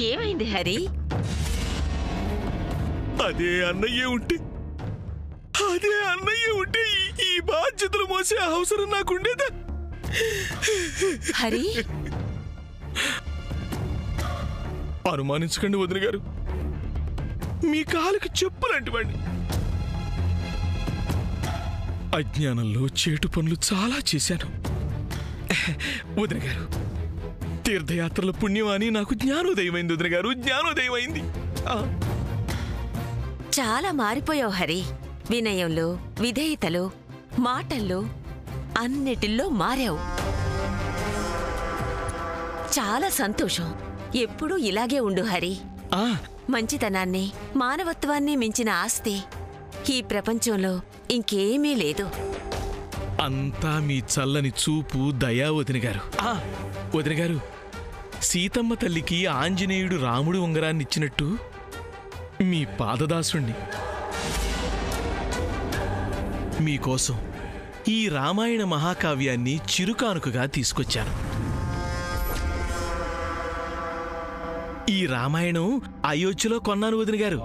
ఏమైంది హరి? అదే అన్నయ్య ఉంటే ఈ బాధ్యతలు మోసే అవసరం నాకుండేదా? హరి, అనుమానించకండి వదిన గారు, మీ కాలుకి చెప్పులాంటి వాడిని. అజ్ఞానంలో చేటు పనులు చాలా చేశాను వదిన గారు. తీర్థయాత్రల పుణ్యమాని నాకు జ్ఞానోదయమైంది వదిన గారు, జ్ఞానోదయమైంది. చాలా మారిపోయావు హరి. వినయంలో, విధేయతలో, మాటల్లో, అన్నిటిల్లో మారావు. చాలా సంతోషం. ఎప్పుడూ ఇలాగే ఉండు హరి. మంచితనాన్ని, మానవత్వాన్ని మించిన ఆస్తి ఈ ప్రపంచంలో ఇంకేమీ లేదు. అంతా మీ చల్లని చూపు, దయా వదిన గారు. వదిన గారు, సీతమ్మ తల్లికి ఆంజనేయుడు రాముడు ఉంగరాన్నిచ్చినట్టు మీ పాదదాసుణ్ణి మీకోసం ఈ రామాయణ మహాకావ్యాన్ని చిరుకానుకగా తీసుకొచ్చాను. ఈ రామాయణం అయోధ్యలో కొన్నాను వదిన గారు.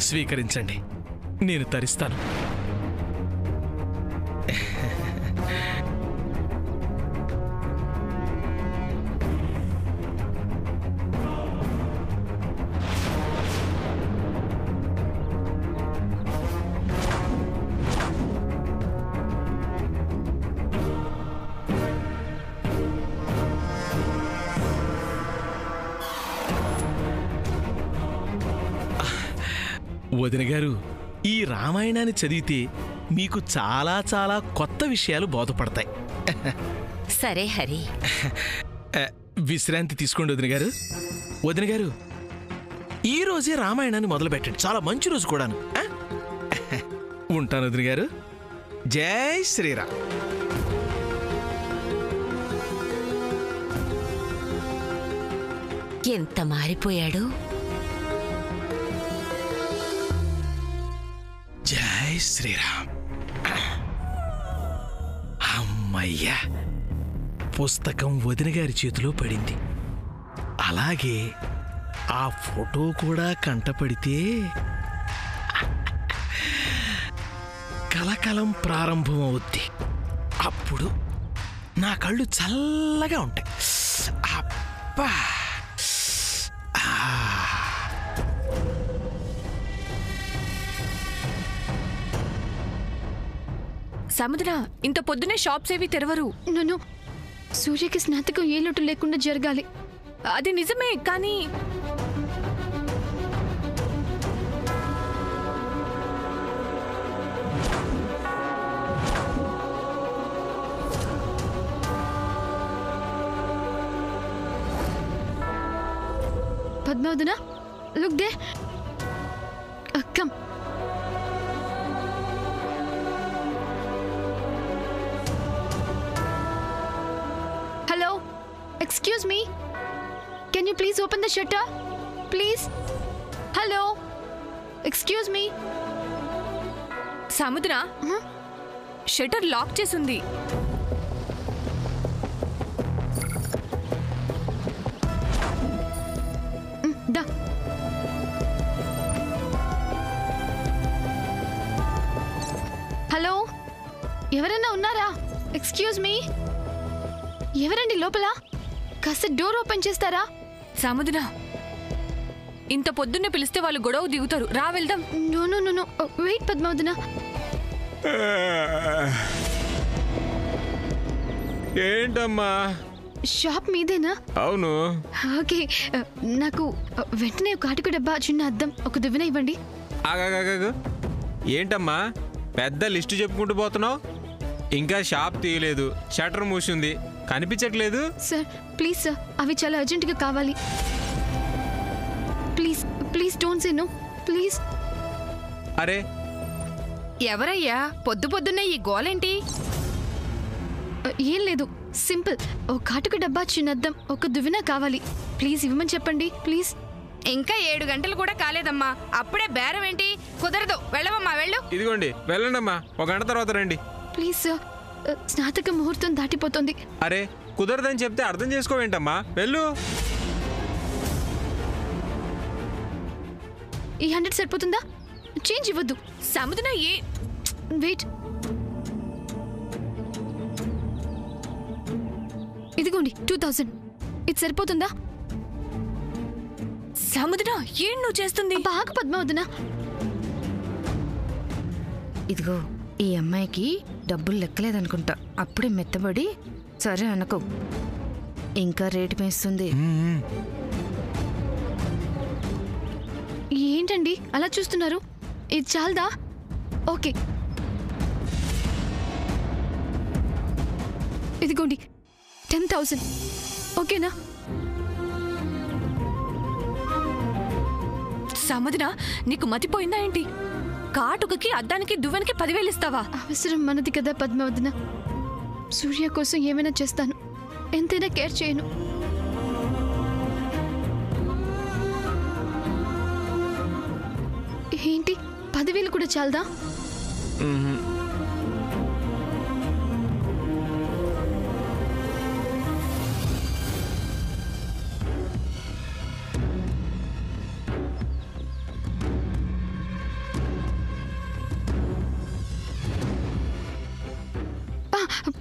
స్వీకరించండి, నేను తరిస్తాను. వదిన గారు, ఈ రామాయణాన్ని చదివితే మీకు చాలా చాలా కొత్త విషయాలు బోధపడతాయి. సరే హరి, విశ్రాంతి తీసుకోండి వదిన గారు. వదిన గారు, ఈ రోజే రామాయణాన్ని మొదలు పెట్టండి, చాలా మంచి రోజు కూడాను. ఉంటాను వదిన గారు. జై శ్రీరామ్. ఎంత మారిపోయాడు. జై శ్రీరామ్. అమ్మయ్యా, పుస్తకం వదిన గారి చేతిలో పడింది. అలాగే ఆ ఫోటో కూడా కంటపడితే కలకలం ప్రారంభం అవుద్ది. అప్పుడు నా కళ్ళు చల్లగా ఉంటాయి. అబ్బా, సముద్ర, ఇంత పొద్దునే షాప్స్ ఏవి తెరవరు. నన్ను సూర్యకి స్నాతకం ఏ లోటు లేకుండా జరగాలి. అది నిజమే, కానీ Padmavadana, look they. Come. Hello, excuse me. Can you please open the shutter? Please. Hello. Excuse me. సముద్ర, షట్టర్ లాక్ చేసుంది. దా. హలో, ఎవరన్నా ఉన్నారా? Excuse me. ఎవరండి లోపల? కాస్త డోర్ ఓపెన్ చేస్తారా? సముద్ర, ఇంత పొద్దున్నే పిలిస్తే వాళ్ళు గొడవ దిగుతారు. రా వెళ్దాం. No no no no, wait Padmavadana. ఏంటమ్మా? షాప్ మీదేనా? అవును. ఓకే, నాకు వెంటనే ఒక కాటుక డబ్బా, చిన్న అద్దం, ఒక దువ్వెన ఇవ్వండి. ఆగాగాగు. ఏంటమ్మా పెద్ద లిస్టు చెప్పుకుంటూ పోతున్నావు? ఇంకా షాప్ తీయలేదు, షట్టర్ మూసింది, కనిపించట్లేదు. సార్ ప్లీజ్ సార్, అవి చాలా అర్జెంటుగా కావాలి. Please please don't say no please. అరే ఎవరయ్యా పొద్దు పొద్దున్నే ఈ గోలేంటి? ఏం లేదు, సింపుల్. ఓ కాటుక డబ్బా, చిన్న అద్దం, ఒక దువ్వెన కావాలి. ప్లీజ్ ఇవ్వమని చెప్పండి ప్లీజ్. ఇంకా 7 గంటలు కూడా కాలేదమ్మా, అప్పుడే బేరం ఏంటి? కుదరదు, వెళ్ళవమ్మా, వెళ్ళు. ఇదిగోండి, వెళ్ళండి అమ్మా, 1 గంట తర్వాత రండి. ప్లీజ్ సార్ స్నాతక ముహూర్తం దాటిపోతుంది. అరే కుదరదని చెప్తే అర్థం చేసుకోవేంటమ్మా, వెళ్ళు. ఈ 100 సరిపోతుందా? చేంజ్ ఇవ్వద్దు. సముద్ర వెయిట్, ఇదిగోండి 2000. ఇది సరిపోతుందా? సముద్ర ఏం నువ్వు చేస్తుంది? బాగా పద్మావదనా. ఇదిగో ఈ అమ్మాయికి డబ్బులు లెక్కలేదనుకుంటా, అప్పుడే మెత్తబడి సరే అనుకో, ఇంకా రేటు వేస్తుంది. ఏంటండి అలా చూస్తున్నారు? ఇది చాలదా? ఓకే, ఇదిగోండి 10,000. ఓకేనా? సముద్ర నీకు మతిపోయిందా ఏంటి? కాటుకకి అద్దానికి దువ్వెనకి 10,000 ఇస్తావా? అవసరం మనది కదా పద్మావదన. సూర్య కోసం ఏమైనా చేస్తాను, ఎంతైనా కేర్ చేయను. ఏంటి 10,000 కూడా చాలదా?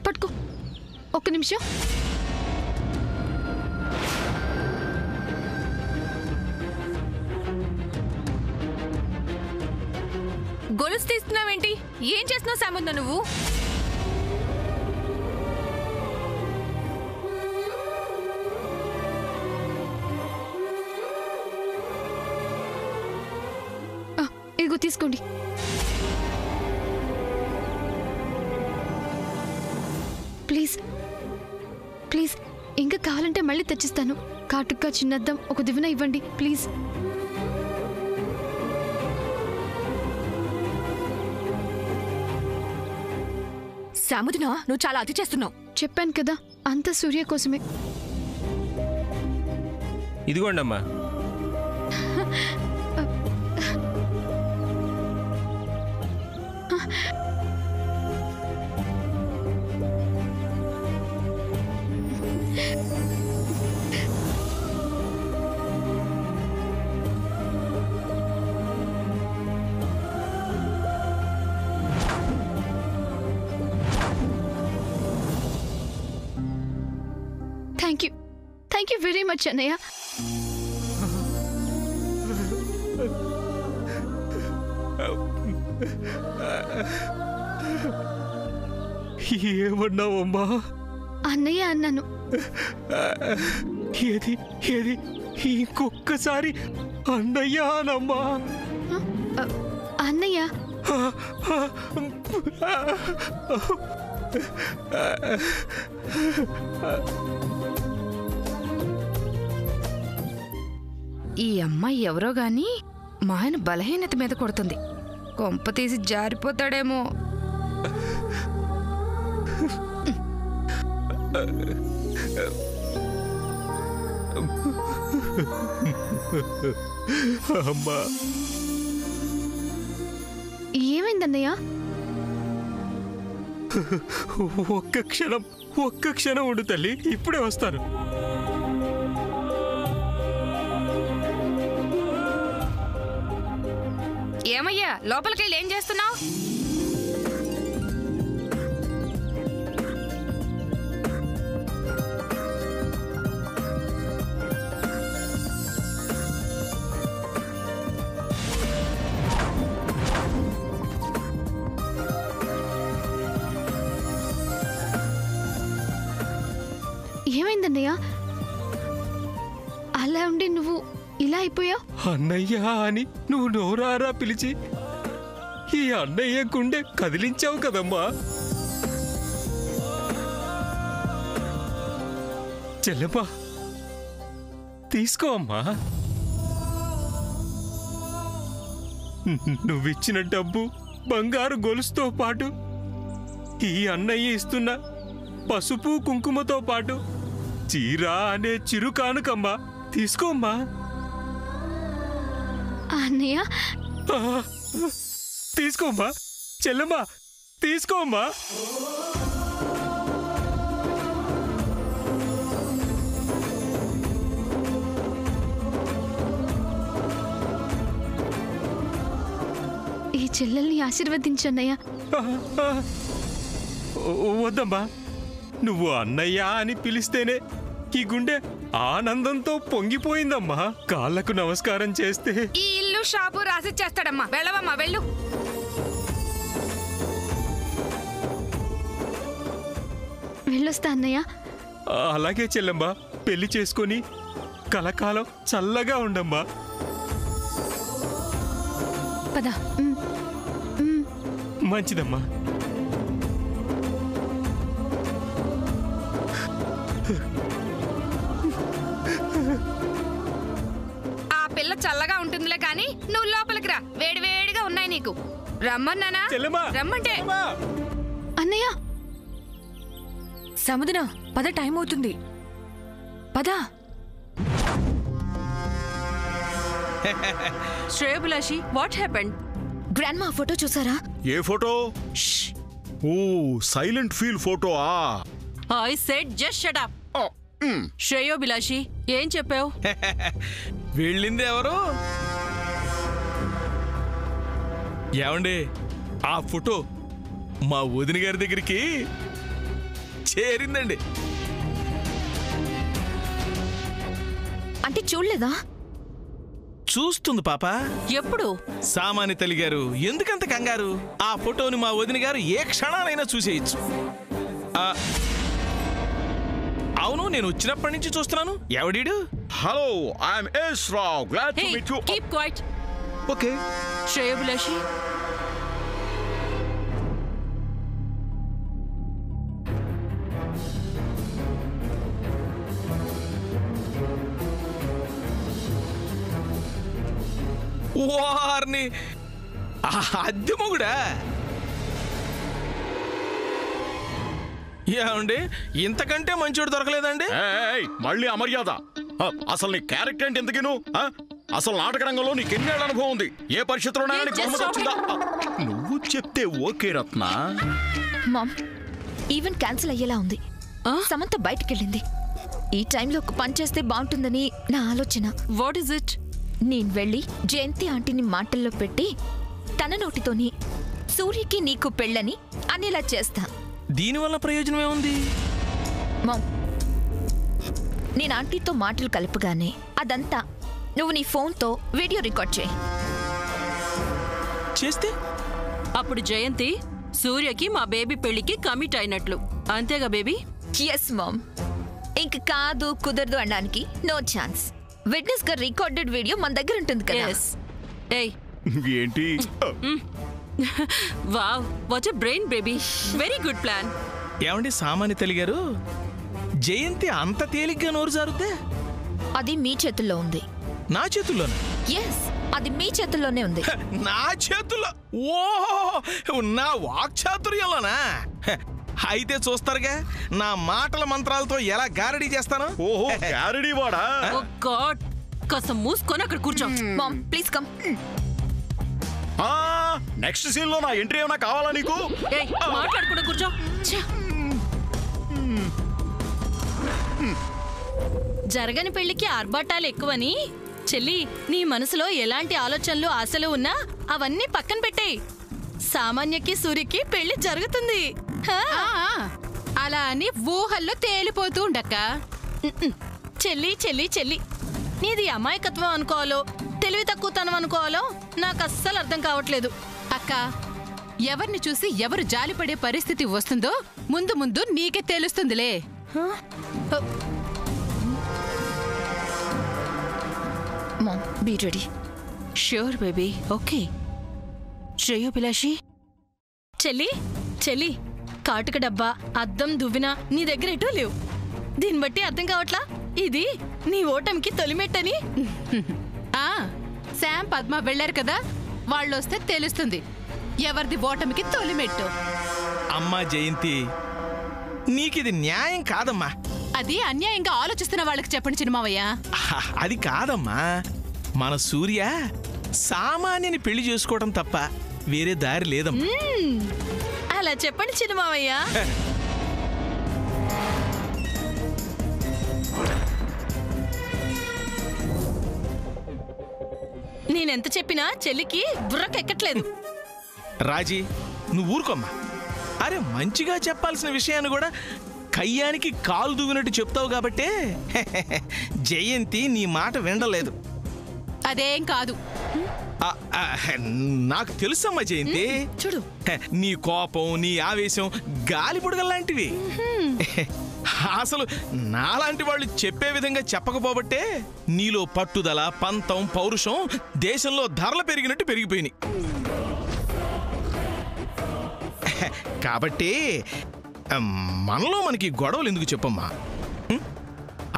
పట్టుకో, ఒక్క నిమిషం. గొలుసు తీస్తున్నావేంటి? ఏం చేస్తున్నావు సముద్ర నువ్వు? ఇదిగో తీసుకోండి. ప్లీజ్ ప్లీజ్, ఇంకా కావాలంటే మళ్ళీ తెచ్చిస్తాను. కాటుక, చిన్నద్దం, ఒక దివెన ఇవ్వండి ప్లీజ్. సముద్ర నువ్వు చాలా అతి చేస్తున్నావు. చెప్పాను కదా, అంత సూర్య కోసమే. ఇదిగోండమ్మా. థ్యాంక్ యూ వెరీ మచ్ అన్నయ్య. ఏమన్నావమ్మా? అన్నయ్య అన్నాను. ఏది ఏది ఇంకొక్కసారి అన్నయ్య అనమ్మా. అన్నయ్య ఈ అమ్మాయి ఎవరో గాని మా ఆయన బలహీనత మీద కొడుతుంది. కొంప తీసి జారిపోతాడేమో. అమ్మా, ఏమైందన్నయ్య? ఒక్క క్షణం ఉండు తల్లి, ఇప్పుడే వస్తాను. ఏమయ్యా, లోపలికి వెళ్ళి ఏం చేస్తున్నావు? ఏమైందన్నయ్య? అలా ఉండి నువ్వు ఇలా అయిపోయావు. అన్నయ్య అని నువ్వు నోరారా పిలిచి ఈ అన్నయ్య గుండె కదిలించావు కదమ్మా. చెల్లెమ్మా, తీసుకో అమ్మా. నువ్విచ్చిన డబ్బు, బంగారు గొలుసుతో పాటు ఈ అన్నయ్య ఇస్తున్న పసుపు కుంకుమతో పాటు చీర అనే చిరు కానుకమ్మా. తీసుకోమ్మా. అన్నయ్య తీసుకోమ్మా చెల్లెమ్మా, తీసుకోమ్మా. చెల్లెల్ని ఆశీర్వదించన్నయ్య. వద్దమ్మా, నువ్వు అన్నయ్య అని పిలిస్తేనే ఈ గుండె ఆనందంతో పొంగిపోయిందమ్మా. కాళ్ళకు నమస్కారం చేస్తే ఈ ఇల్లు షాపు రాసిచ్చేస్తాడమ్మా. వెళ్ళవమ్మా, వెళ్ళు. వెళ్ళొస్తా అన్నయ్య. అలాగే చెల్లమ్మా, పెళ్లి చేసుకొని కలకాలం చల్లగా ఉండమ్మా. పద. మంచిదమ్మా. ఆ పిల్ల చల్లగా ఉంటుందిలే కానీ నువ్వు లోపలికి రా. వేడివేడిగా ఉన్నాయి నీకు. రమ్మన్నానా? చెల్లెమ్మా, రమ్మంటే. అన్నయ్య, సముద్ర పద, టైం అవుతుంది. పద. Shreyobhilashi, what happened? Grandma photo చూసారా? ఏ ఫోటో? ఓ, సైలెంట్ ఫీల్ ఫోటోఆ? I said just shut up. Shreyobhilashi, ఏం చెప్పావు? వెళ్ళింది ఎవరు? ఏమండి, ఆ ఫోటో మా వదిన గారి దగ్గరికి చేరిందండి. అంటే చూడలేదా? చూస్తుంది పాప. ఎప్పుడు? సామాన్య తల్లి గారు, ఎందుకంత కంగారు? ఆ ఫోటోని మా వదిన గారు ఏ క్షణానైనా చూసేయచ్చు. అవును, నేను వచ్చినప్పటి నుంచి చూస్తున్నాను. ఎవడీడు? Hello, I'm S Rao. Glad to meet you. Keep quiet. Okay. Shreyobhilashi, వారిని అద్దె మొగుడా? ఏమండి, ఇంతకంటే మంచోడు దొరకలేదండి? మళ్ళీ అమర్యాద. అసలు నీ క్యారెక్టర్ ఏంటి ఎందుకు? అసలు నాటక రంగంలో నీకు ఎన్నేళ్ళ అనుభవం ఉంది? ఏ పరిస్థితిలోనే నువ్వు చెప్తే ఓకే రత్న. మామ్, ఈవెంట్ క్యాన్సిల్ అయ్యేలా ఉంది. సమంత బయటకెళ్ళింది. ఈ టైంలో ఒక పని చేస్తే బాగుంటుందని నా ఆలోచన. What is it? నేను వెళ్ళి జయంతి ఆంటీని మాటల్లో పెట్టి తన నోటితోని సూర్యకి నీకు పెళ్ళని అనేలా చేస్తా. దీనివల్ల ప్రయోజనం ఏముంది? మామ్, నేను ఆంటీతో మాటలు కలపగానే అదంతా నువ్వు నీ ఫోన్తో వీడియో రికార్డ్ చేస్తే అప్పుడు జయంతి సూర్యకి మా బేబీ పెళ్లికి కమిట్ అయినట్లు. అంతేగా బేబీ? Yes ma'am. ఇంక కాదు కుదరదు అనడానికి నో ఛాన్స్. విట్నెస్ గా రికార్డెడ్ వీడియో మన దగ్గర ఉంటుంది కదా. ఏయ్, ఏంటి? Wow, what a brain baby. Very good plan. ఏమండి సామాన్య తల్లి గారు, జయంతి అంత తేలిగ్గా నోరు జారుద్దే? అది మీ చేతుల్లో ఉంది. నా చేతుల్లోనే? ఎస్, అది మీ చేతుల్లోనే ఉంది. నా చేతుల్లో? ఓహో, నా వాక్చాతుర్యంలోనా? అయితే చూస్తారుగా నా మాటల మంత్రాలతో ఎలా గారడీ చేస్తాను. ఓహో, గారడీ వాడా? ఓ గాడ్, కాస్త మూసుకొని అక్కడ కూర్చో. Ma'am, please come. Next scene లో నా ఎంట్రీ ఏమైనా కావాలా నీకు? ఏయ్, మాట్లాడకుండా కూర్చో. జరగని పెళ్లికి ఆర్భాటాలు ఎక్కువని చెల్లి, నీ మనసులో ఎలాంటి ఆలోచనలు ఆశలు ఉన్నా అవన్నీ పక్కన పెట్టేయ్. సామాన్యకి సూర్యకి పెళ్లి జరుగుతుంది. అలా అని ఊహల్లో తేలిపోతూ ఉండక్క. చెల్లి చెల్లి చెల్లి, నీది అమాయకత్వం అనుకోవాలో తెలివి తక్కువతనం అనుకోవాలో నాకు అస్సలు అర్థం కావట్లేదు. అక్క, ఎవరిని చూసి ఎవరు జాలిపడే పరిస్థితి వస్తుందో ముందు ముందు నీకే తెలుస్తుందిలే. Mom, be ready. Sure baby, okay. Shreyobhilashi, చెల్లి చెల్లి, కాటుక డబ్బా, అద్దం, దువ్విన నీ దగ్గర ఎటూ లేవు. దీన్ని బట్టి అర్థం కావట్లా ఇది నీ ఓటమికి తొలిమెట్టని. శామ్, పద్మ వెళ్ళారు కదా, వాళ్ళొస్తే తెలుస్తుంది ఎవరిది ఓటమికి తొలిమెట్టు. అమ్మా జయంతి, నీకిది న్యాయం కాదమ్మా. అది అన్యాయంగా ఆలోచిస్తున్న వాళ్ళకి చెప్పండి చిన్నమావయ్య. అది కాదమ్మా, మన సూర్య సామాన్యని పెళ్లి చేసుకోవడం తప్ప వేరే దారి లేదమ్మా. అలా చెప్పండి చిన్నమావయ్య. నేనెంత చెప్పినా చెల్లికి బుర్రకెక్కట్లేదు. రాజీ నువ్వు ఊరుకోమ్మా. అరే మంచిగా చెప్పాల్సిన విషయాన్ని కూడా కయ్యానికి కాలు దూవినట్టు చెప్తావు కాబట్టే జయంతి నీ మాట వినలేదు. అదేం కాదు. నాకు తెలుసమ్మా జయంతి. చూడు నీ కోపం నీ ఆవేశం గాలి బుడగల్లాంటివి. అసలు నాలాంటి వాళ్ళు చెప్పే విధంగా చెప్పకపోబట్టే నీలో పట్టుదల పంతం పౌరుషం దేశంలో ధరలు పెరిగినట్టు పెరిగిపోయినాయి. కాబట్టి మనలో మనకి గొడవలు ఎందుకు చెప్పమ్మా.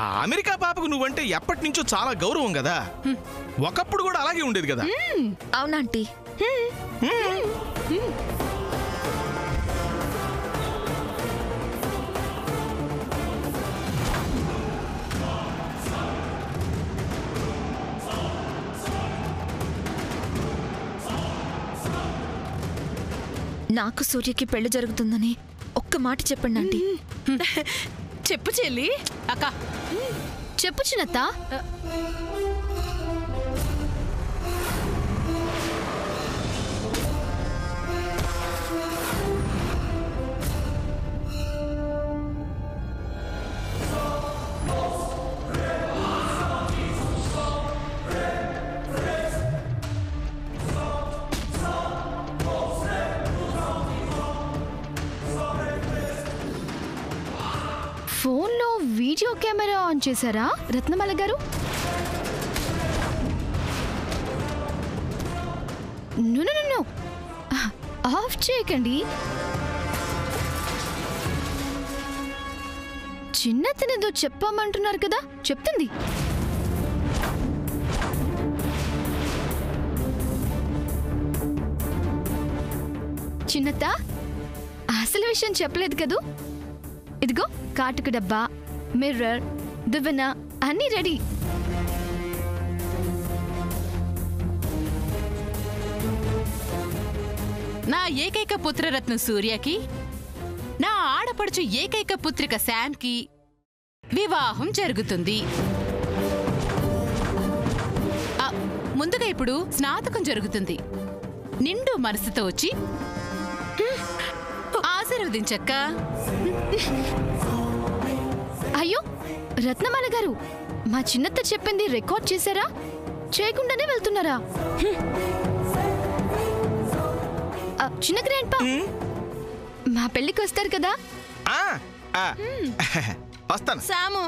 ఆ అమెరికా పాపకు నువ్వంటే ఎప్పటి నుంచో చాలా గౌరవం కదా. ఒకప్పుడు కూడా అలాగే ఉండేది కదా. అవునాంటీ? నాకు సూర్యకి పెళ్లి జరుగుతుందని ఒక్క మాట చెప్పండి ఆంటీ. చెప్పు చెల్లి. అక్క చెప్పు చిన్నత్త. ఫోన్లో వీడియో కెమెరా ఆన్ చేశారా రత్నమాల గారు? నో ఆఫ్ చేయకండి. చిన్నతనేదో చెప్పామంటున్నారు కదా, చెప్తుంది. చిన్నత్త అసలు విషయం చెప్పలేదు కదూ. ఇదిగో కాటుక డబ్బా, మిర్రర్, దువ్వెన అన్నీ రెడీ. నా ఏకైక పుత్రరత్నం సూర్యకి, నా ఆడపడుచు ఏకైక పుత్రిక శామ్కి వివాహం జరుగుతుంది. ముందుగా ఇప్పుడు స్నాతకం జరుగుతుంది. నిండు మనసుతో వచ్చి ఆశీర్వదించక్క. అయ్యో రత్నమాల గారు, మా చిన్నత్త చెప్పింది రికార్డ్ చేశారా? చేయకుండానే వెళ్తున్నారా? చిన్న గ్రాండ్పా మా పెళ్ళికి వస్తారు కదా? వస్తాను. సాము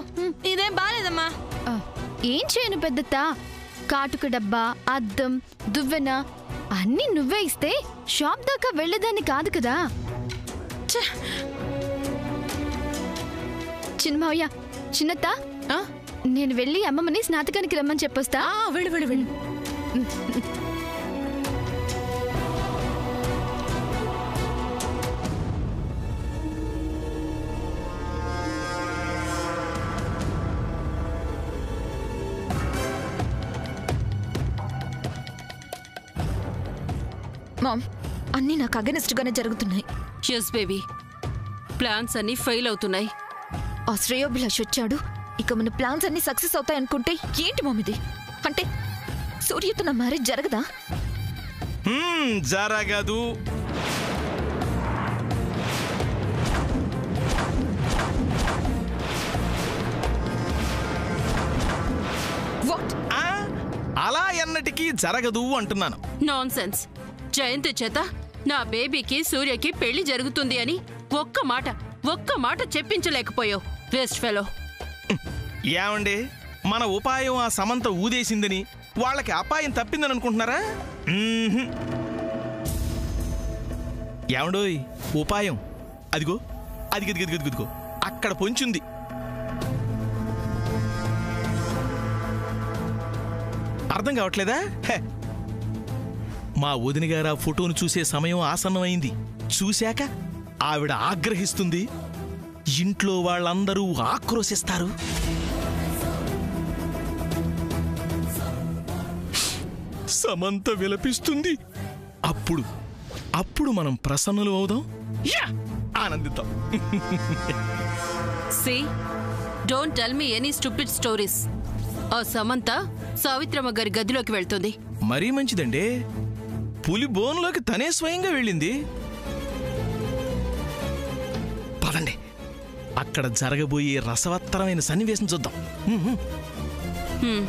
ఇదేం బాలేదమ్మా. ఏం చేయను పెద్దత్త, కాటుక డబ్బా, అద్దం, దువ్వెన అన్నీ నువ్వే ఇస్తే షాప్ దాకా వెళ్ళేదాన్ని కాదు కదా. చిన్నమావయ్య, చిన్నత్త నేను వెళ్ళి అమ్మమ్మని స్నాతకానికి రమ్మని చెప్పొస్తా. వెళ్ళు వెళ్ళు వెళ్ళు. మామ్, అన్నీ నాకు అగెనిస్ట్ గానే జరుగుతున్నాయి. ఎస్ బేబీ, ప్లాన్స్ అన్ని ఫెయిల్ అవుతున్నాయి. ఆ శ్రేయోభిలాష్ వచ్చాడు, ఇక మన ప్లాన్స్ అన్ని సక్సెస్ అవుతాయి అనుకుంటే ఏంటి మామ్ ఇది? అంటే సూర్యతో నా మ్యారేజ్ జరగదా? జరగదు. అలా ఎన్నటికీ జరగదు అంటున్నాను. Non sense. జయంతి చేత నా బేబీకి సూర్యకి పెళ్లి జరుగుతుంది అని ఒక్క మాట చెప్పించలేకపోయావు. Waste fellow. ఏమండి, మన ఉపాయం ఆ సమంత ఊదేసిందని వాళ్ళకి అపాయం తప్పిందని అనుకుంటున్నారా? ఏమండోయ్, ఉపాయం అదిగో అదిగదిగదిగదిగో అక్కడ పొంచుంది. అర్థం కావట్లేదా? మా వదిన గారు ఆ ఫోటోను చూసే సమయం ఆసన్నమైంది. చూశాక ఆవిడ ఆగ్రహిస్తుంది, ఇంట్లో వాళ్ళందరూ ఆక్రోశిస్తారు. సమంత విలపిస్తుంది. అప్పుడు మనం ప్రసన్నులు అవుదాం, ఆనందిద్దాం. See, don't tell me any stupid stories. ఆ సమంత సావిత్రమ్మ గారి గదిలోకి వెళ్తుంది. మరీ మంచిదండి. పులి బోన్లోకి తనే స్వయంగా వెళ్ళింది. పదండి, అక్కడ జరగబోయే రసవత్తరమైన సన్నివేశం చూద్దాం. హ్మ్.